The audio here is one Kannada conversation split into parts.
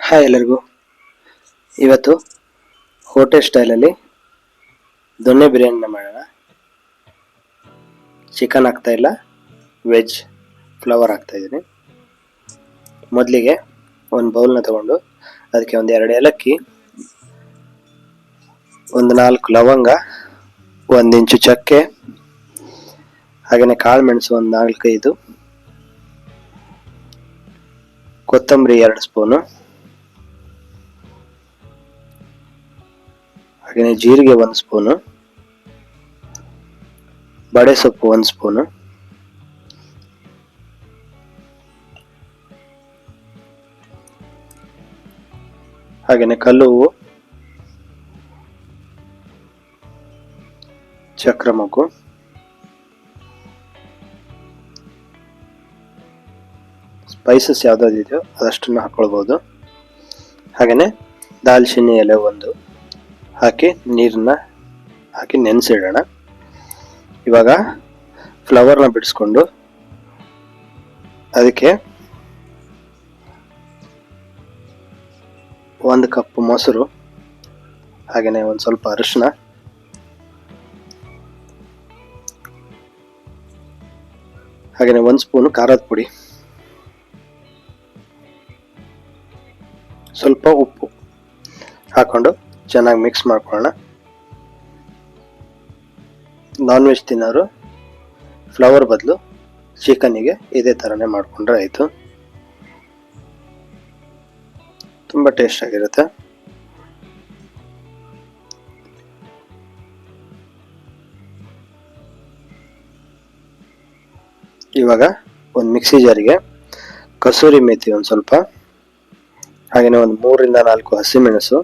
ಹಾಯ್ ಎಲ್ಲರಿಗೂ. ಇವತ್ತು ಹೋಟೆಲ್ ಸ್ಟೈಲಲ್ಲಿ ದೊನ್ನೆ ಬಿರಿಯಾನಿನ ಮಾಡೋಣ. ಚಿಕನ್ ಹಾಕ್ತಾ ಇಲ್ಲ, ವೆಜ್ ಫ್ಲವರ್ ಹಾಕ್ತಾ ಇದ್ದೀನಿ. ಮೊದಲಿಗೆ ಒಂದು ಬೌಲ್ನ ತಗೊಂಡು ಅದಕ್ಕೆ ಒಂದು 2 ಏಲಕ್ಕಿ, ಒಂದು 4 ಲವಂಗ, 1 ಇಂಚು ಚಕ್ಕೆ, ಹಾಗೆಯೇ ಕಾಳು ಮೆಣಸು ಒಂದು 4-5, ಕೊತ್ತಂಬರಿ 2 ಸ್ಪೂನು, ಹಾಗೆಯೇ ಜೀರಿಗೆ 1 ಸ್ಪೂನು, ಬಡೆ ಸೊಪ್ಪು 1 ಸ್ಪೂನು, ಹಾಗೆಯೇ ಕಲ್ಲು ಹೂವು, ಚಕ್ರ ಮೊಗ್ಗು, ಸ್ಪೈಸಸ್ ಯಾವುದಾದಿದೆಯೋ ಅದಷ್ಟನ್ನು ಹಾಕ್ಕೊಳ್ಬೋದು. ಹಾಗೆಯೇ ದಾಲ್ಚಿನ್ನಿ ಎಲೆ 1 ಹಾಕಿ ನೀರನ್ನ ಹಾಕಿ ನೆನೆಸಿಡೋಣ. ಇವಾಗ ಫ್ಲವರ್ನ ಬಿಡಿಸ್ಕೊಂಡು ಅದಕ್ಕೆ 1 ಕಪ್ ಮೊಸರು, ಹಾಗೆಯೇ ಒಂದು ಸ್ವಲ್ಪ ಅರಿಶಿನ, ಹಾಗೆಯೇ 1 ಸ್ಪೂನು ಖಾರದ ಪುಡಿ, ಸ್ವಲ್ಪ ಉಪ್ಪು ಹಾಕೊಂಡು ಚೆನ್ನಾಗಿ ಮಿಕ್ಸ್ ಮಾಡ್ಕೊಳ್ಳೋಣ. ನಾನ್ ವೆಜ್ ತಿನ್ನೋರು ಫ್ಲವರ್ ಬದಲು ಚಿಕನ್ನಿಗೆ ಇದೇ ಥರನೇ ಮಾಡಿಕೊಂಡ್ರೆ ಆಯಿತು. ತುಂಬ ಟೇಸ್ಟ್ ಆಗಿರುತ್ತೆ. ಇವಾಗ ಒಂದು ಮಿಕ್ಸಿ ಜಾರಿಗೆ ಕಸೂರಿ ಮೇಥಿ ಒಂದು ಸ್ವಲ್ಪ, ಹಾಗೆಯೇ ಒಂದು 3-4 ಹಸಿಮೆಣಸು,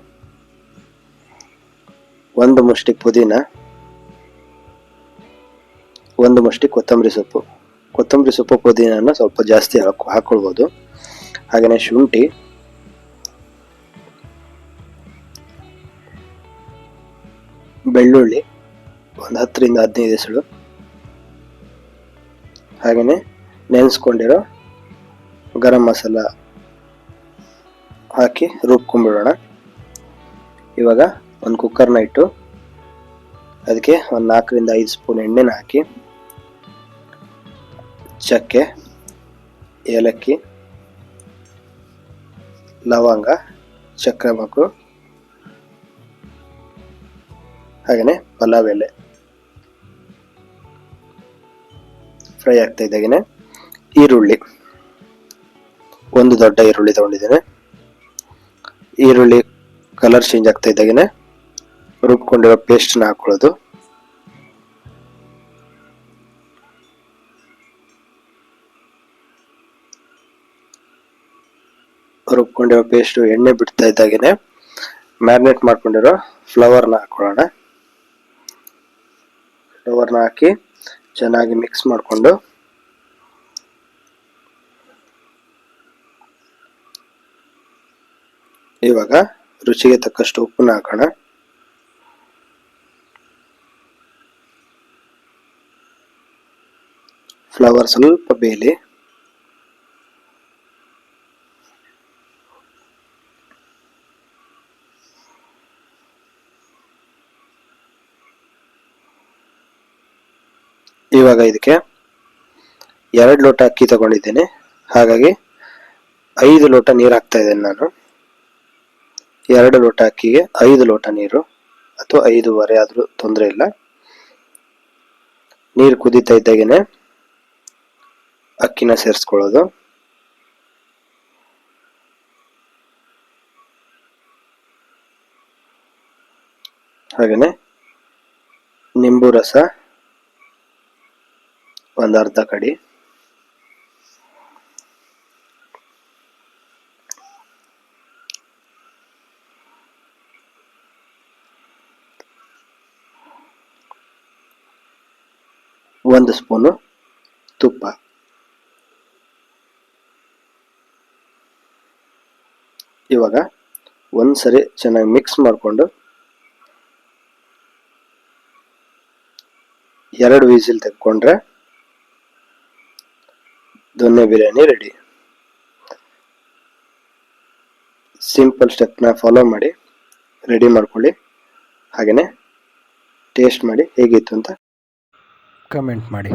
1 ಮುಷ್ಟಿ ಪುದೀನ, 1 ಮುಷ್ಟಿ ಕೊತ್ತಂಬರಿ ಸೊಪ್ಪು ಪುದೀನನ ಸ್ವಲ್ಪ ಜಾಸ್ತಿ ಹಾಕ್ಕೊಳ್ಬೋದು. ಹಾಗೆಯೇ ಶುಂಠಿ, ಬೆಳ್ಳುಳ್ಳಿ ಒಂದು 10-15 ಎಸಳು, ಹಾಗೆಯೇ ನೆನೆಸ್ಕೊಂಡಿರೋ ಗರಂ ಮಸಾಲ ಹಾಕಿ ರುಬ್ಕೊಂಡ್ಬಿಡೋಣ. ಇವಾಗ ಒಂದು ಕುಕ್ಕರ್ನ ಇಟ್ಟು ಅದಕ್ಕೆ ಒಂದು 4-5 ಸ್ಪೂನ್ ಎಣ್ಣೆನ ಹಾಕಿ ಚಕ್ಕೆ, ಏಲಕ್ಕಿ, ಲವಂಗ, ಚಕ್ರ ಮೊಗ್ಗು, ಹಾಗೆಯೇ ಪಲಾವ್ ಎಲೆ ಫ್ರೈ ಆಗ್ತಾ ಇದ್ದಾಗೇನೆ ಈರುಳ್ಳಿ, 1 ದೊಡ್ಡ ಈರುಳ್ಳಿ ತಗೊಂಡಿದ್ದೇನೆ. ಈರುಳ್ಳಿ ಕಲರ್ ಚೇಂಜ್ ಆಗ್ತಾ ಇದ್ದಾಗೇನೆ ರುಬ್ಕೊಂಡಿರೋ ಪೇಸ್ಟ್ನ ಹಾಕೊಳ್ಳೋದು. ರುಬ್ಕೊಂಡಿರೋ ಪೇಸ್ಟ್ ಎಣ್ಣೆ ಬಿಡ್ತಾ ಇದ್ದಾಗೇನೆ ಮ್ಯಾರಿನೇಟ್ ಮಾಡ್ಕೊಂಡಿರೋ ಫ್ಲವರ್ನ ಹಾಕೊಳ್ಳೋಣ. ಫ್ಲವರ್ನ ಹಾಕಿ ಚೆನ್ನಾಗಿ ಮಿಕ್ಸ್ ಮಾಡಿಕೊಂಡು ಇವಾಗ ರುಚಿಗೆ ತಕ್ಕಷ್ಟು ಉಪ್ಪನ್ನ ಹಾಕೋಣ. ಫ್ಲವರ್ ಸ್ವಲ್ಪ ಬೇಯಲಿ. ಇವಾಗ ಇದಕ್ಕೆ 2 ಲೋಟ ಅಕ್ಕಿ ತಗೊಂಡಿದ್ದೇನೆ, ಹಾಗಾಗಿ 5 ಲೋಟ ನೀರು ಹಾಕ್ತಾ ಇದ್ದೇನೆ ನಾನು. 2 ಲೋಟ ಅಕ್ಕಿಗೆ 5 ಲೋಟ ನೀರು, ಅಥವಾ 5.5 ಆದ್ರೂ ತೊಂದರೆ ಇಲ್ಲ. ನೀರು ಕುದೀತಾ ಇದ್ದಾಗೇನೆ ಅಕ್ಕಿನ ಸೇರಿಸ್ಕೊಳ್ಳೋದು. ಹಾಗೆಯೇ ನಿಂಬು ರಸ ಒಂದು ಅರ್ಧ ಕಡಿ, ಒಂದು ಸ್ಪೂನು ತುಪ್ಪ, ಇವಾಗ ಒಂದ್ಸರಿ ಚೆನ್ನಾಗಿ ಮಿಕ್ಸ್ ಮಾಡಿಕೊಂಡು 2 ವಿಸಿಲ್ ತೆಕ್ಕೊಂಡ್ರೆ ದೊನ್ನೆ ಬಿರಿಯಾನಿ ರೆಡಿ. ಸಿಂಪಲ್ ಸ್ಟೆಪ್ನ ಫಾಲೋ ಮಾಡಿ ರೆಡಿ ಮಾಡ್ಕೊಳ್ಳಿ. ಹಾಗೆಯೇ ಟೇಸ್ಟ್ ಮಾಡಿ ಹೇಗಿತ್ತು ಅಂತ ಕಮೆಂಟ್ ಮಾಡಿ.